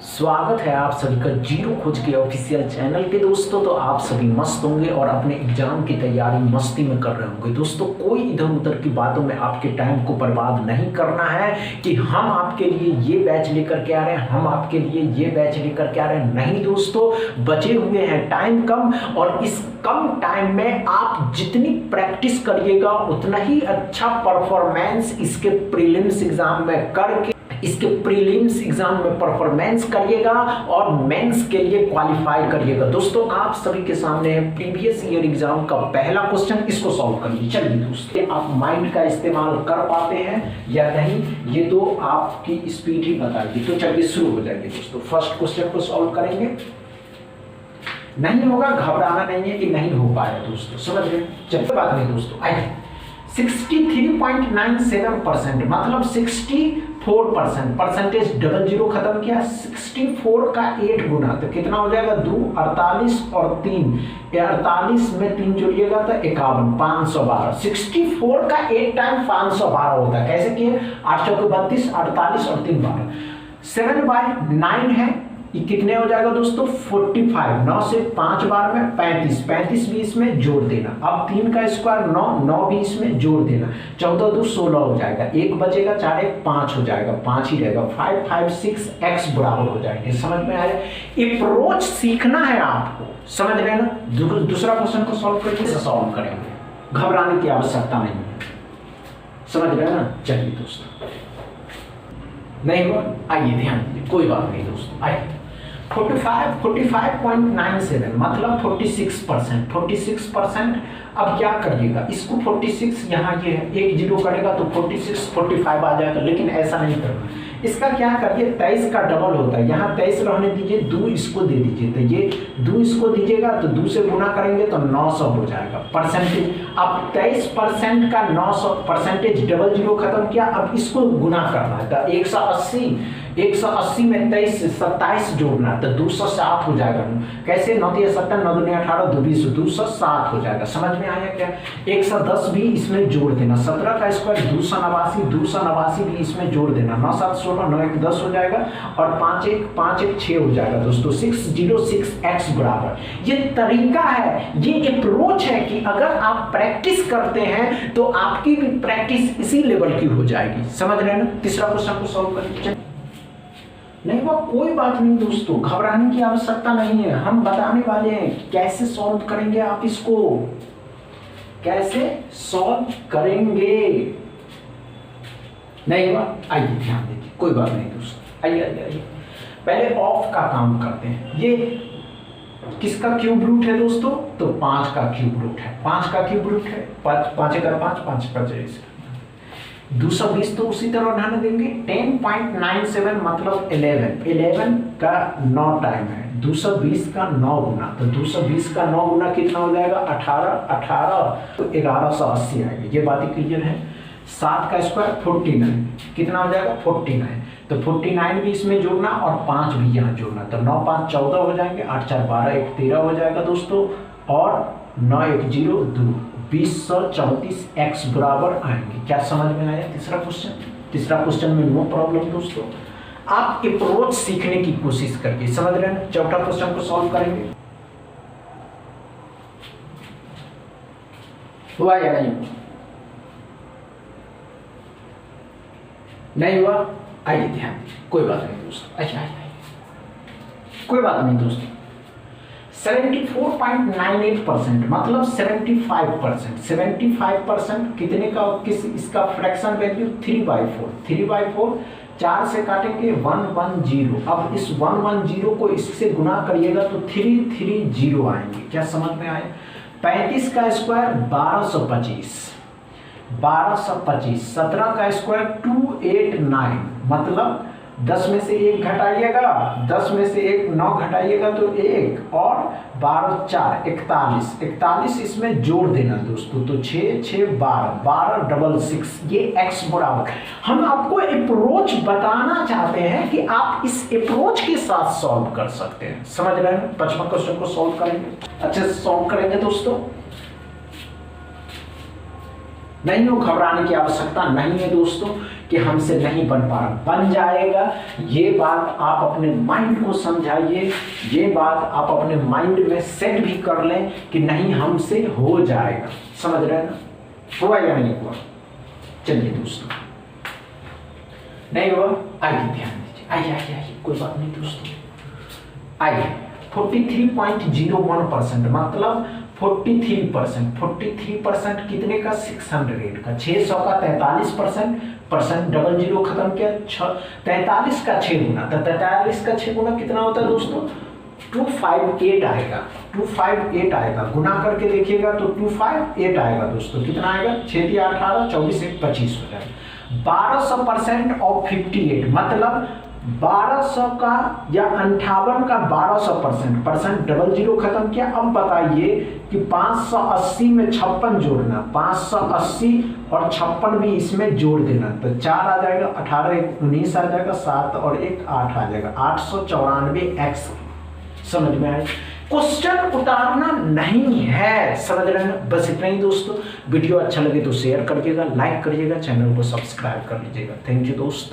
स्वागत है आप सभी का जीरो खोज के ऑफिशियल चैनल पे। दोस्तों तो आप सभी मस्त होंगे और अपने एग्जाम की तैयारी मस्ती में कर रहे होंगे। दोस्तों कोई इधर उधर की बातों में आपके टाइम को बर्बाद नहीं करना है कि हम आपके लिए ये बैच लेकर के आ रहे हैं, हम आपके लिए ये बैच लेकर के आ रहे हैं। नहीं दोस्तों, बचे हुए हैं टाइम कम और इस कम टाइम में आप जितनी प्रैक्टिस करिएगा उतना ही अच्छा परफॉर्मेंस इसके प्रीलिम्स एग्जाम में करके परफॉर्मेंस करिएगा और मेंस के लिए क्वालिफाई करिएगा। दोस्तों आप सभी के सामने है प्रीवियस ईयर एग्जाम का पहला क्वेश्चन, इसको सॉल्व करिए। चलिए दोस्तों, आप माइंड का इस्तेमाल कर पाते हैं या नहीं ये तो आपकी स्पीड ही बताएगी। तो चलिए शुरू हो जाएगी दोस्तों। फर्स्ट क्वेश्चन को सॉल्व करेंगे। नहीं होगा घबराना नहीं है कि नहीं हो पाया दोस्तों, समझ रहे। चलिए बात नहीं दोस्तों, आइए 63.97% मतलब 64%। परसेंटेज डबल जीरो खत्म किया, 64 का 8 गुना तो कितना हो जाएगा 2, 48 और 3, 48 में 3 जोड़िएगा तो 51, 512। 64 का 8 टाइम 512 होता है। कैसे किए? 8 चौके 32, 48 और 3 12। 7/9 है, ये कितने हो जाएगा दोस्तों 45। 9 से 5 बार में 35, 35 भी इसमें जोड़ देना। अब 3 का स्क्वायर 9, 9 भी इसमें जोड़ देना। 14 2 16 हो जाएगा, 1 बचेगा, 4 1 5 हो जाएगा, 5 ही रहेगा। 5 5 6 x बराबर हो जाएंगे। समझ में आया? अप्रोच सीखना है आपको, समझ रहे हैं ना। दूसरा क्वेश्चन को सॉल्व करके सॉल्व करेंगे, घबराने की आवश्यकता नहीं है, समझ रहे हैं ना। चलिए दोस्तों, नहीं हुआ आइए ध्यान दीजिए, कोई बात नहीं दोस्तों। आइए 45.97 मतलब 46%। 46% अब क्या करिएगा, इसको 46 यहाँ ये है, एक जीरो करेगा तो 46 45 आ जाएगा, लेकिन ऐसा नहीं करना। इसका क्या करिए, 23 का डबल होता है, यहाँ 23 रहने दीजिए, 2 इसको दे दीजिए, तो ये 2 इसको दीजिएगा तो 2 से गुना करेंगे तो 900 हो जाएगा परसेंटेज। अब 23% का 900 परसेंटेज डबल जीरो खत्म किया, अब इसको गुना करना है तो 180 में 23 से 27 जोड़ना तो 207 हो जाएगा। कैसे? 9 3 17 9 2 18 2 20 207 हो जाएगा। समझ में आया क्या? 110 भी इसमें जोड़ देना। 17 का स्क्वायर 289 भी इसमें जोड़ देना। 9 7 16 9 1 10 हो जाएगा और 5 1 6 हो जाएगा दोस्तों। 606x बराबर। ये तरीका है, ये अप्रोच है कि अगर आप प्रैक्टिस करते हैं तो आपकी भी प्रैक्टिस इसी लेवल की हो जाएगी। समझ रहे हैं ना। तीसरा क्वेश्चन को सॉल्व करिए। नहीं हुआ कोई बात नहीं दोस्तों, घबराने की आवश्यकता नहीं है। हम बताने वाले हैं कैसे सॉल्व करेंगे, आप इसको कैसे सॉल्व करेंगे। नहीं हुआ आइए ध्यान दीजिए, कोई बात नहीं दोस्तों। आइए आइए आइए, पहले ऑफ का काम करते हैं। ये किसका क्यूब रूट है दोस्तों? तो 5 का क्यूब रूट है। 5 का क्यूब रूट है 5 5 1 5 5 5 220 तो उसी तरह ध्यान देंगे। 10.97 मतलब 11 का 9 टाइम है। 220 का 9 गुना तो 220 का 9 गुना कितना हो जाएगा 18 तो 1180 आएगा। ये बात क्लियर है। 7 का स्क्वायर 49 कितना हो जाएगा 49 तो 49 भी इसमें जोड़ना और 5 भी यहाँ जोड़ना तो 9 5 14 हो जाएंगे। 8 4 12 1 13 हो जाएगा दोस्तों और 9 1 0 2 2034 x बराबर आएंगे। क्या समझ में आया? तीसरा क्वेश्चन में नो प्रॉब्लम दोस्तों। आप अप्रोच सीखने की कोशिश करिए, समझ रहे हैं। चौथा क्वेश्चन को सॉल्व करेंगे। हुआ या नहीं? नहीं हुआ आइए ध्यान, कोई बात नहीं दोस्तों। अच्छा कोई बात नहीं दोस्तों। 74.98% मतलब 75% कितने का, किस इसका फ्रैक्शन वैल्यू 3/4 4 से काटेंगे 110। अब इस 110 को इससे गुना करिएगा तो 330 आएंगे। क्या समझ में आया? 35 का स्क्वायर 1225 17 का स्क्वायर 289 मतलब 10 में से 1 घटाइएगा, 10 में से 1 9 घटाइएगा तो 1 और 12 4 41 इसमें जोड़ देना दोस्तों तो 6 6 12 डबल 6 ये x बराबर। हम आपको अप्रोच बताना चाहते हैं कि आप इस अप्रोच के साथ सॉल्व कर सकते हैं। समझ रहे हैं? 55 क्वेश्चन को सॉल्व करेंगे, अच्छे से सॉल्व करेंगे दोस्तों। नहीं हो घबराने की आवश्यकता नहीं है दोस्तों, कि हमसे नहीं बन पा रहा, बन जाएगा। ये बात आप अपने माइंड को समझाइए, ये बात आप अपने माइंड में सेट भी कर लें कि नहीं हमसे हो जाएगा। समझ रहे हैं ना? हुआ या नहीं हुआ? चलिए दोस्तों, नहीं हुआ, आइए ध्यान दीजिए, आइए आइए आइए, कोई बात नहीं दोस्तों, आइए 43.01% मतलब 43% कितने का? 600 का, 600 का 43% डबल जीरो खत्म किया, 43 का 6 गुना, तो 43 का 6 गुना कितना होता है दोस्तों? 258 आएगा, 258 आएगा। गुना करके देखिएगा तो 258 आएगा दोस्तों। कितना आएगा? 6 × 18, 24 × 25 हो जाएगा। 1200% ऑफ 58 मतलब 1200 का या 58 का 1200% डबल जीरो खत्म किया। अब बताइए कि 580 में 56 जोड़ना, 580 और 56 भी इसमें जोड़ देना, तो 4 आ जाएगा, 18 1 19 आ जाएगा, 7 और 1 8 आ जाएगा, 894x। समझ में आए? क्वेश्चन उतारना नहीं है, समझ रहे हैं? बस इतना ही दोस्तों। वीडियो अच्छा लगे तो शेयर करिएगा, लाइक करिएगा, चैनल को सब्सक्राइब कर लीजिएगा। थैंक यू दोस्त।